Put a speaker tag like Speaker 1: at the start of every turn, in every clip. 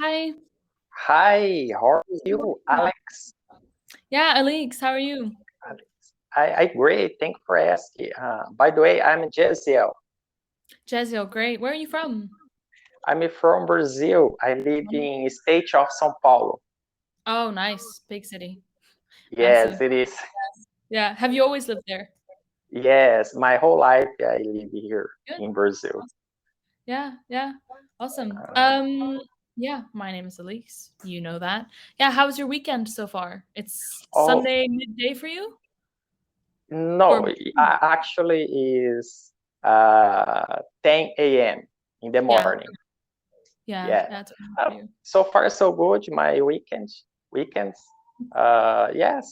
Speaker 1: Hi.
Speaker 2: Hi, how are you, Alex?
Speaker 1: Yeah, Alix, how are you?
Speaker 2: Alex. I great. Thank you for asking. By the way, I'm Jesiel.
Speaker 1: Jeziel, great. Where are you from?
Speaker 2: I'm from Brazil. I live
Speaker 1: Oh,
Speaker 2: in state of São Paulo.
Speaker 1: oh, nice. Big city. I
Speaker 2: Yes,
Speaker 1: see.
Speaker 2: it is.
Speaker 1: Yeah. Have you always lived there?
Speaker 2: Yes, my whole life I live here
Speaker 1: Good.
Speaker 2: in Brazil.
Speaker 1: Awesome. Yeah, yeah. Awesome. Yeah, my name is Elise. You know that. Yeah, how was your weekend so far? It's
Speaker 2: Oh,
Speaker 1: Sunday midday for you?
Speaker 2: no,
Speaker 1: Or
Speaker 2: actually is 10 a.m. in the
Speaker 1: yeah,
Speaker 2: morning.
Speaker 1: yeah,
Speaker 2: Yeah.
Speaker 1: that's for
Speaker 2: Uh,
Speaker 1: you.
Speaker 2: so far so good. My weekends. Yes,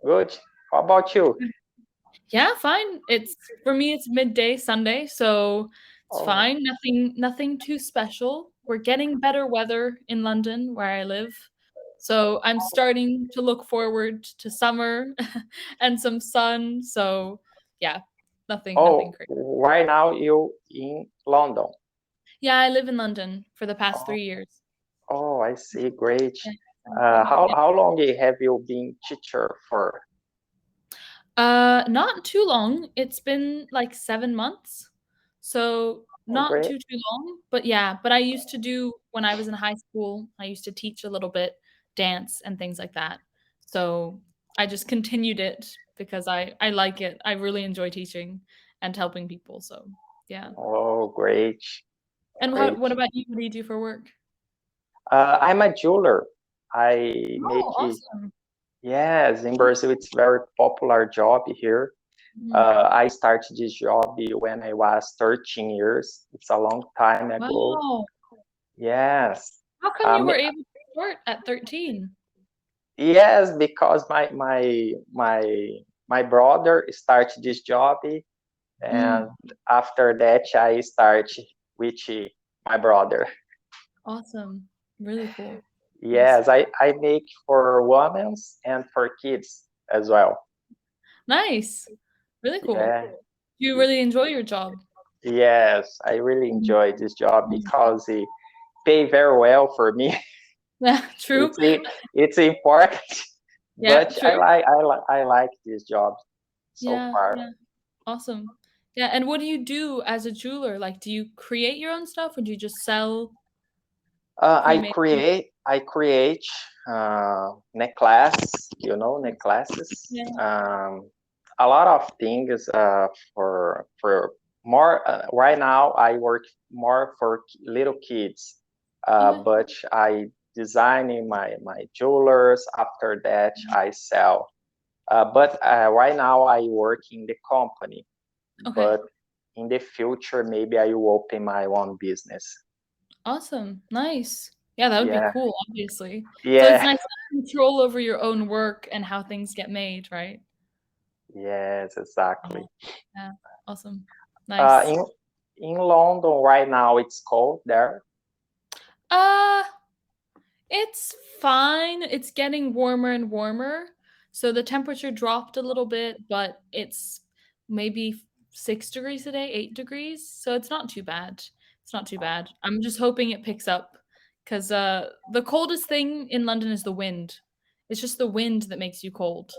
Speaker 2: good. How about you?
Speaker 1: Yeah, fine. It's for me it's midday Sunday, so it's
Speaker 2: Oh,
Speaker 1: fine. Nothing too special. We're getting better weather in London where I live. So I'm starting to look forward to summer and some sun. So yeah, nothing
Speaker 2: oh,
Speaker 1: crazy.
Speaker 2: right now you in London.
Speaker 1: Yeah, I live in London for the past
Speaker 2: Oh,
Speaker 1: 3 years.
Speaker 2: oh, I see. Great.
Speaker 1: Yeah, something.
Speaker 2: How long have you been teacher for?
Speaker 1: Not too long. It's been like 7 months. So
Speaker 2: Oh,
Speaker 1: not
Speaker 2: great.
Speaker 1: too long, but yeah, but I used to do when I was in high school, I used to teach a little bit dance and things like that. So I just continued it because I like it. I really enjoy teaching and helping people. So yeah.
Speaker 2: Oh, great,
Speaker 1: And
Speaker 2: great.
Speaker 1: what about you? What do you do for work?
Speaker 2: I'm a jeweler. I
Speaker 1: Oh,
Speaker 2: make
Speaker 1: awesome.
Speaker 2: yes, in Brazil it's very popular job here.
Speaker 1: Mhm.
Speaker 2: I started this job when I was 13 years. It's a long time ago.
Speaker 1: Wow.
Speaker 2: Yes.
Speaker 1: How come you
Speaker 2: Um,
Speaker 1: were able to start at 13?
Speaker 2: yes, because my brother started this job, and
Speaker 1: Mm,
Speaker 2: after that I start with my brother.
Speaker 1: awesome. Really cool. Nice.
Speaker 2: Yes, I make for women and for kids as well.
Speaker 1: Nice. Really cool.
Speaker 2: Yeah.
Speaker 1: Do you really enjoy your job?
Speaker 2: Yes, I really
Speaker 1: Mhm.
Speaker 2: enjoy this job
Speaker 1: Mhm.
Speaker 2: because it pay very well for me.
Speaker 1: Yeah, true.
Speaker 2: It's important,
Speaker 1: Yeah,
Speaker 2: but
Speaker 1: true.
Speaker 2: I like this job so
Speaker 1: Yeah,
Speaker 2: far.
Speaker 1: yeah. Awesome. Yeah, and what do you do as a jeweler? Like, do you create your own stuff or do you just sell pre-made?
Speaker 2: I create necklace, necklaces.
Speaker 1: Yeah.
Speaker 2: A lot of things for more. Right now, I work more for little kids,
Speaker 1: Okay.
Speaker 2: but I designing my jewelers. After that, I sell. But right now, I work in the company.
Speaker 1: Okay.
Speaker 2: But in the future, maybe I will open my own business.
Speaker 1: Awesome. Nice. Yeah, that would be
Speaker 2: Yeah,
Speaker 1: cool, obviously. So it's
Speaker 2: yeah.
Speaker 1: nice to have control over your own work and how things get made, right?
Speaker 2: Yes,
Speaker 1: Yeah.
Speaker 2: exactly.
Speaker 1: Yeah. Awesome.
Speaker 2: Uh,
Speaker 1: Nice.
Speaker 2: in in London right now, it's cold there.
Speaker 1: Uh It's fine. It's getting warmer and warmer. So the temperature dropped a little bit, but it's maybe 6 degrees today, 8 degrees. So it's not too bad. It's not too bad. I'm just hoping it picks up because the coldest thing in London is the wind. It's just the wind that makes you cold.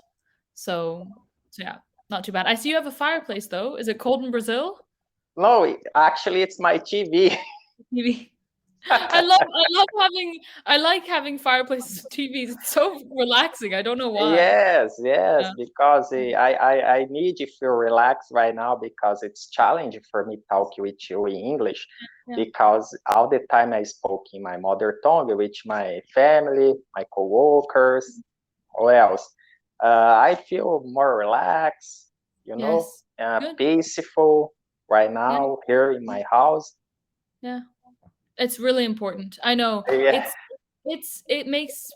Speaker 1: So, so yeah, not too bad. I see you have a fireplace though. Is it cold in Brazil?
Speaker 2: No, actually, it's my TV.
Speaker 1: Maybe. I like having fireplaces with TVs. It's so relaxing. I don't know why.
Speaker 2: Yes, yes,
Speaker 1: Yeah.
Speaker 2: because I need to feel relaxed right now because it's challenging for me talk with you in English
Speaker 1: Yeah.
Speaker 2: because all the time I spoke in my mother tongue with my family, my coworkers, or else. I feel more relaxed,
Speaker 1: Yes. Good.
Speaker 2: peaceful right
Speaker 1: Yeah.
Speaker 2: now here in my house.
Speaker 1: Yeah. It's really important. I know.
Speaker 2: Yeah,
Speaker 1: It makes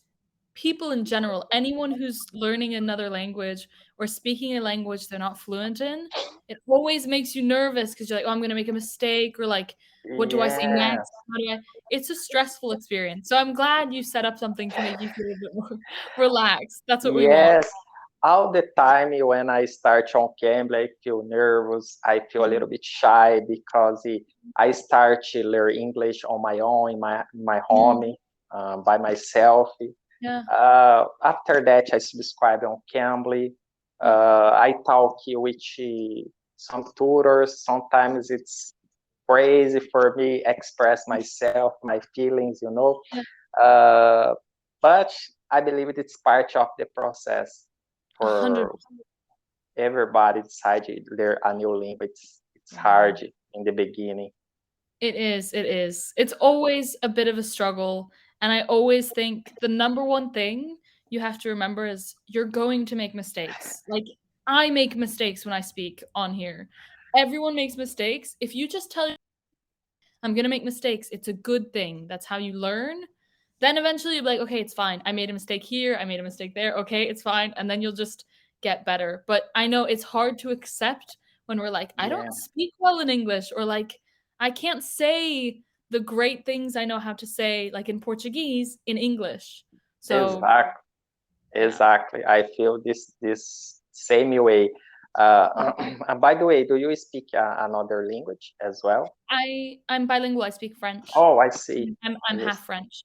Speaker 1: people in general, anyone who's learning another language or speaking a language they're not fluent in, it always makes you nervous because you're like, "Oh, I'm gonna make a mistake," or like, "What do I say
Speaker 2: yes,
Speaker 1: next? How do I?" It's a stressful experience. So I'm glad you set up something to make you feel a bit more relaxed. That's what we want.
Speaker 2: yes. all the time when I start on cambly, I feel nervous. I feel a
Speaker 1: Mm,
Speaker 2: little bit shy because I start to learn English on my own in my
Speaker 1: mm,
Speaker 2: home by myself.
Speaker 1: yeah,
Speaker 2: After that, I subscribe on Cambly.
Speaker 1: yeah,
Speaker 2: I talk with some tutors. Sometimes it's crazy for me express myself, my feelings.
Speaker 1: yeah,
Speaker 2: Uh, but I believe it's part of the process for
Speaker 1: 100%.
Speaker 2: everybody decide to learn a new language. It's
Speaker 1: Yeah.
Speaker 2: hard in the beginning.
Speaker 1: It is, it is. It's always a bit of a struggle, and I always think the number one thing you have to remember is you're going to make mistakes. Like, I make mistakes when I speak on here. Everyone makes mistakes. If you just tell I'm gonna make mistakes. It's a good thing. That's how you learn. Then eventually you'll be like, okay, it's fine. I made a mistake here. I made a mistake there. Okay, it's fine. And then you'll just get better. But I know it's hard to accept when we're like, I
Speaker 2: Yeah,
Speaker 1: don't speak well in English, or like, I can't say the great things I know how to say, like in Portuguese, in English. So,
Speaker 2: exactly.
Speaker 1: yeah.
Speaker 2: Exactly. I feel this same way.
Speaker 1: Yeah.
Speaker 2: And by the way, do you speak another language as well?
Speaker 1: I'm bilingual. I speak French.
Speaker 2: Oh, I see.
Speaker 1: I'm
Speaker 2: You
Speaker 1: half French.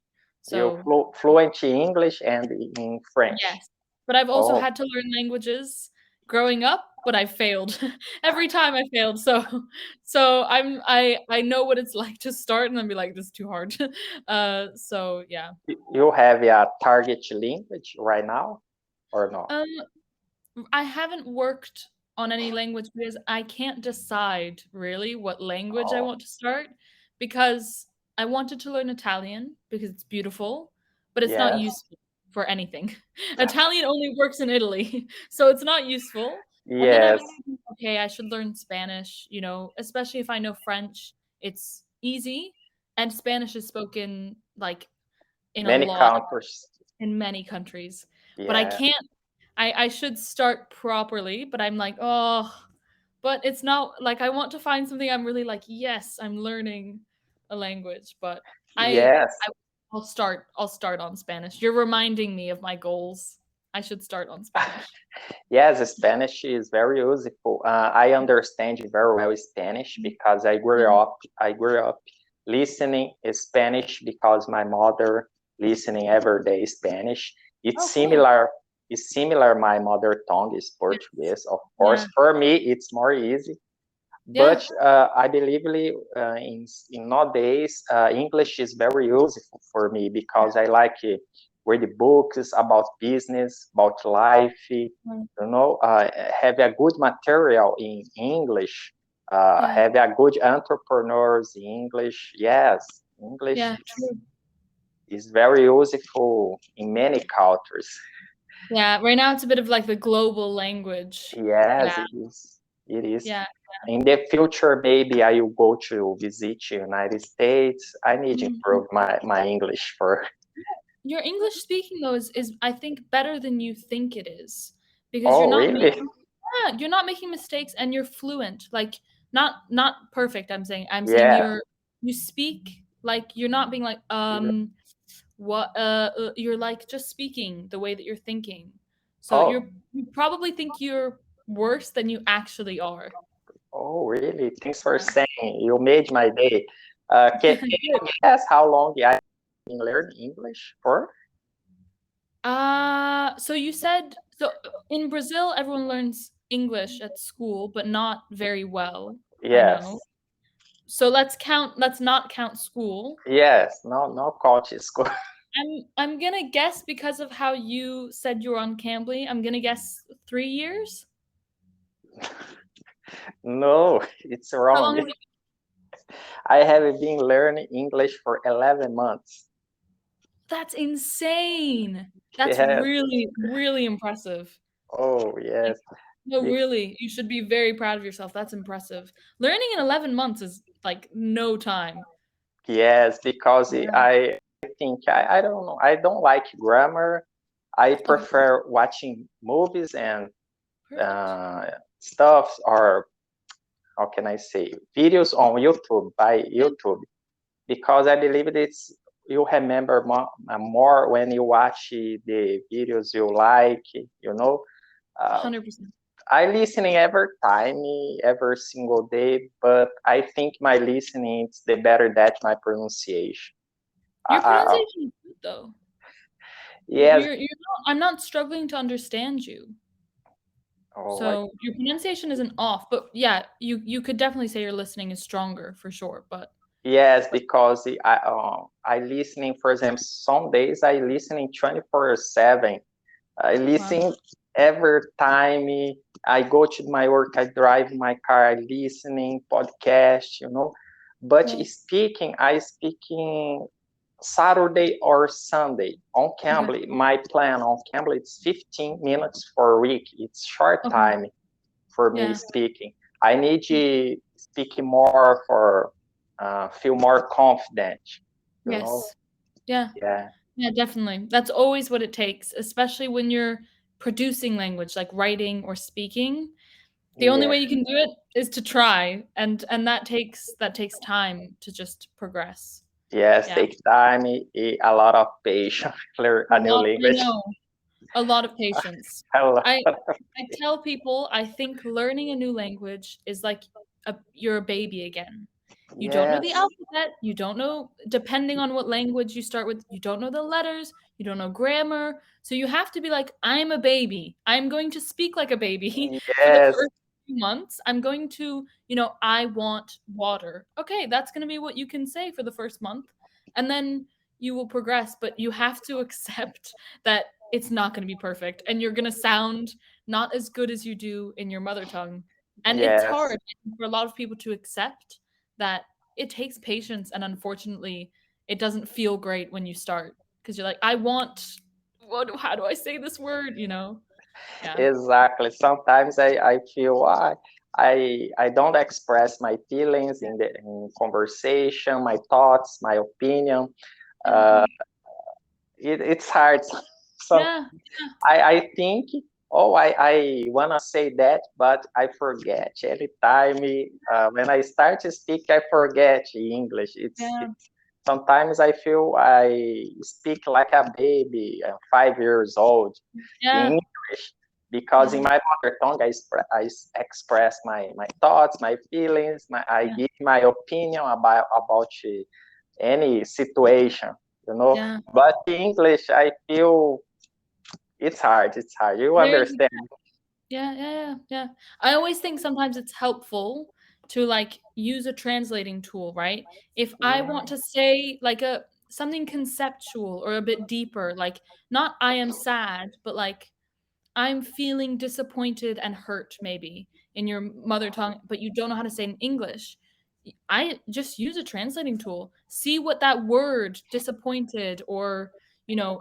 Speaker 2: you
Speaker 1: So
Speaker 2: fluent in English and in French.
Speaker 1: yes, but I've also
Speaker 2: Oh,
Speaker 1: had to learn languages growing up, but I failed. Every time I failed, so I know what it's like to start and then be like, "This is too hard." So yeah.
Speaker 2: you have a target language right now or not?
Speaker 1: Um, I haven't worked on any language because I can't decide really what language I
Speaker 2: Oh,
Speaker 1: want to start because I wanted to learn Italian because it's beautiful, but it's not
Speaker 2: yes,
Speaker 1: useful for anything. Italian only works in Italy, so it's not useful. And then I
Speaker 2: yes.
Speaker 1: was thinking, okay, I should learn Spanish, especially if I know French, it's easy, and Spanish is spoken like in a
Speaker 2: Many
Speaker 1: lot
Speaker 2: countries.
Speaker 1: in many countries. But I
Speaker 2: Yeah.
Speaker 1: can't I should start properly, but I'm like, "Oh," but it's not like I want to find something I'm really like, "Yes, I'm learning a language," but
Speaker 2: Yes.
Speaker 1: I'll start on Spanish. You're reminding me of my goals. I should start on Spanish.
Speaker 2: Yes, Spanish is very useful. I understand very well Spanish because
Speaker 1: Yeah.
Speaker 2: I grew up listening Spanish because my mother listening every day Spanish. It's
Speaker 1: Oh, cool.
Speaker 2: similar. It's similar. My mother tongue is
Speaker 1: Yes.
Speaker 2: Portuguese. Of course,
Speaker 1: Yeah.
Speaker 2: for me it's more easy.
Speaker 1: Yeah.
Speaker 2: But I believe in nowadays, English is very useful for me because I like read books about business, about life. Have a good material in English.
Speaker 1: Yeah.
Speaker 2: Have a good entrepreneurs in English. Yes, English
Speaker 1: Yeah, true.
Speaker 2: is very useful in many cultures.
Speaker 1: Yeah, right now it's a bit of like the global language. Yeah.
Speaker 2: Yes, it is. It is.
Speaker 1: Yeah.
Speaker 2: In the future, maybe I will go to visit United States. I need to
Speaker 1: Mhm.
Speaker 2: improve my English for.
Speaker 1: Your English speaking though is I think better than you think it is because
Speaker 2: Oh, really?
Speaker 1: you're not making mistakes and you're fluent. Like not perfect, I'm saying
Speaker 2: Yeah.
Speaker 1: you speak like you're not being like what you're like just speaking the way that you're thinking. So
Speaker 2: Oh,
Speaker 1: you probably think you're worse than you actually are.
Speaker 2: oh, really? Thanks for
Speaker 1: Yeah.
Speaker 2: saying. You made my day. Can
Speaker 1: Good.
Speaker 2: you guess how long I've been learning English for?
Speaker 1: So you said so in Brazil, everyone learns English at school, but not very well, I know.
Speaker 2: Yes.
Speaker 1: So let's not count school.
Speaker 2: Yes. No, no college school.
Speaker 1: I'm gonna guess because of how you said you're on Cambly, I'm gonna guess 3 years.
Speaker 2: No, it's
Speaker 1: How
Speaker 2: wrong.
Speaker 1: long has it
Speaker 2: I have been learning English for 11 months.
Speaker 1: That's insane. That's
Speaker 2: Yes.
Speaker 1: really, really impressive.
Speaker 2: Oh,
Speaker 1: Like,
Speaker 2: yes.
Speaker 1: no,
Speaker 2: Be-
Speaker 1: really, you should be very proud of yourself. That's impressive. Learning in 11 months is like no time.
Speaker 2: Yes, because
Speaker 1: Yeah.
Speaker 2: I think I don't know. I don't like grammar. I
Speaker 1: Okay,
Speaker 2: prefer watching movies and
Speaker 1: perfect.
Speaker 2: uh, stuff, or how can I say, videos on YouTube by
Speaker 1: Yeah.
Speaker 2: YouTube, because I believe it's you remember more when you watch the videos you like. Uh,
Speaker 1: 100%.
Speaker 2: I listening every time, every single day, but I think my listening is the better that my pronunciation.
Speaker 1: Your
Speaker 2: I,
Speaker 1: pronunciation is good though.
Speaker 2: yes.
Speaker 1: You're not, I'm not struggling to understand you.
Speaker 2: Oh,
Speaker 1: So your pronunciation isn't off, but yeah, you could definitely say your listening is stronger for sure.
Speaker 2: yes, because I listening. For example, some days I listening 24/7. I
Speaker 1: Wow.
Speaker 2: listen every time I go to my work. I drive my car. I listening podcast. But
Speaker 1: Yeah.
Speaker 2: speaking, I speaking Saturday or Sunday on
Speaker 1: Okay.
Speaker 2: cambly. My plan on cambly is 15 minutes for a week. It's short
Speaker 1: Okay.
Speaker 2: time for me
Speaker 1: Yeah.
Speaker 2: speaking. I need to speak more for feel more confident. You know?
Speaker 1: Yes. Yeah.
Speaker 2: Yeah.
Speaker 1: Yeah, definitely. That's always what it takes, especially when you're producing language, like writing or speaking. The only
Speaker 2: Yeah.
Speaker 1: way you can do it is to try, and that takes time to just progress.
Speaker 2: Yes,
Speaker 1: Yeah.
Speaker 2: take time, a lot of patience, learn
Speaker 1: A
Speaker 2: a new
Speaker 1: lot I
Speaker 2: language.
Speaker 1: know. A lot of patience.
Speaker 2: A lot.
Speaker 1: I I tell people I think learning a new language is like you're a baby again. You don't know the
Speaker 2: Yes,
Speaker 1: alphabet, you don't know depending on what language you start with, you don't know the letters, you don't know grammar. So you have to be like, I'm a baby. I'm going to speak like a baby for the
Speaker 2: yes,
Speaker 1: first few months. I'm going to, I want water. Okay, that's going to be what you can say for the first month. And then you will progress, but you have to accept that it's not going to be perfect and you're going to sound not as good as you do in your mother tongue. And it's
Speaker 2: yes,
Speaker 1: hard for a lot of people to accept that it takes patience, and unfortunately it doesn't feel great when you start because you're like, I want how do I say this word? Yeah.
Speaker 2: exactly. Sometimes I feel I don't express my feelings
Speaker 1: Yeah.
Speaker 2: in conversation, my thoughts, my opinion.
Speaker 1: Yeah.
Speaker 2: Uh, it's hard. Some
Speaker 1: Yeah.
Speaker 2: I think, oh, I wanna say that, but I forget every time. When I start to speak, I forget English.
Speaker 1: Yeah.
Speaker 2: It's sometimes I feel I speak like a baby, 5 years old
Speaker 1: Yeah.
Speaker 2: in English, because in
Speaker 1: Yeah.
Speaker 2: my mother tongue express my thoughts, my feelings, I
Speaker 1: Yeah.
Speaker 2: give my opinion about any situation, you know.
Speaker 1: Yeah.
Speaker 2: But in English, I feel it's hard. It's hard. You
Speaker 1: Very
Speaker 2: understand?
Speaker 1: Yeah, yeah, yeah, yeah. I always think sometimes it's helpful to like use a translating tool, right? If I
Speaker 2: Yeah.
Speaker 1: want to say like a something conceptual or a bit deeper, like not I am sad, but like I'm feeling disappointed and hurt maybe in your mother tongue, but you don't know how to say it in English. I just use a translating tool. See what that word disappointed or,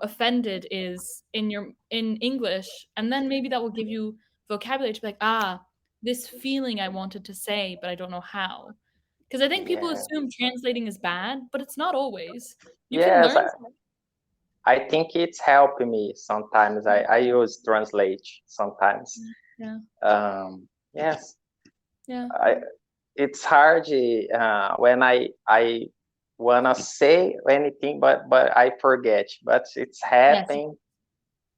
Speaker 1: offended is in English, and then maybe that will give you vocabulary to be like, ah, this feeling I wanted to say, but I don't know how. Because I think people
Speaker 2: Yeah.
Speaker 1: assume translating is bad, but it's not always. You can
Speaker 2: Yes,
Speaker 1: learn.
Speaker 2: I think it's helping me sometimes. I use translate sometimes.
Speaker 1: Yeah.
Speaker 2: Yes,
Speaker 1: Yeah.
Speaker 2: it's hard when I wanna say anything, but I forget. But it's
Speaker 1: Yes.
Speaker 2: happening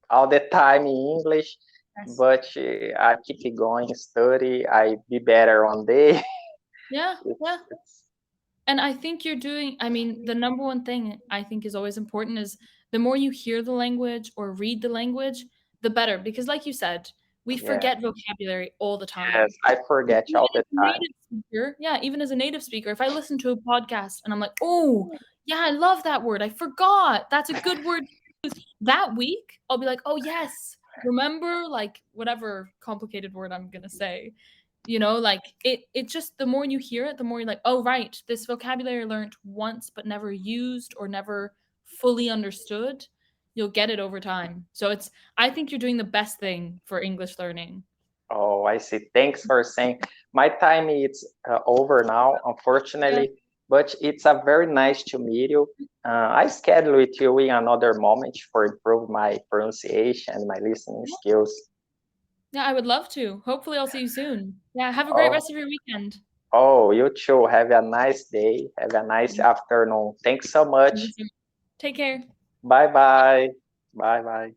Speaker 2: all the time in English.
Speaker 1: Yes.
Speaker 2: But I keep it going, study. I be better one day.
Speaker 1: Yeah. Yeah.
Speaker 2: It's
Speaker 1: And I think I mean, the number one thing I think is always important is the more you hear the language or read the language, the better. Because, like you said, we
Speaker 2: yeah.
Speaker 1: forget vocabulary all the
Speaker 2: Yes,
Speaker 1: time.
Speaker 2: I forget
Speaker 1: Even
Speaker 2: all
Speaker 1: as
Speaker 2: the
Speaker 1: a
Speaker 2: time.
Speaker 1: native speaker, yeah, even as a native speaker, if I listen to a podcast and I'm like, oh, yeah, I love that word. I forgot. That's a good word. That week, I'll be like, oh, yes. Remember, like, whatever complicated word I'm going to say. Like it just the more you hear it, the more you're like, oh right, this vocabulary learned once but never used or never fully understood, you'll get it over time. So I think you're doing the best thing for English learning.
Speaker 2: Oh, I see. Thanks for saying. My time is over now,
Speaker 1: Yeah.
Speaker 2: unfortunately, but it's a very nice to meet you. I schedule with you in another moment for improve my pronunciation and my listening skills.
Speaker 1: Yeah, I would love to. Hopefully I'll see you soon. Yeah, have a great
Speaker 2: Oh,
Speaker 1: rest of your weekend.
Speaker 2: oh, you too. Have a nice day. Have a nice afternoon. Thanks so much.
Speaker 1: Take care.
Speaker 2: Bye bye. Bye bye.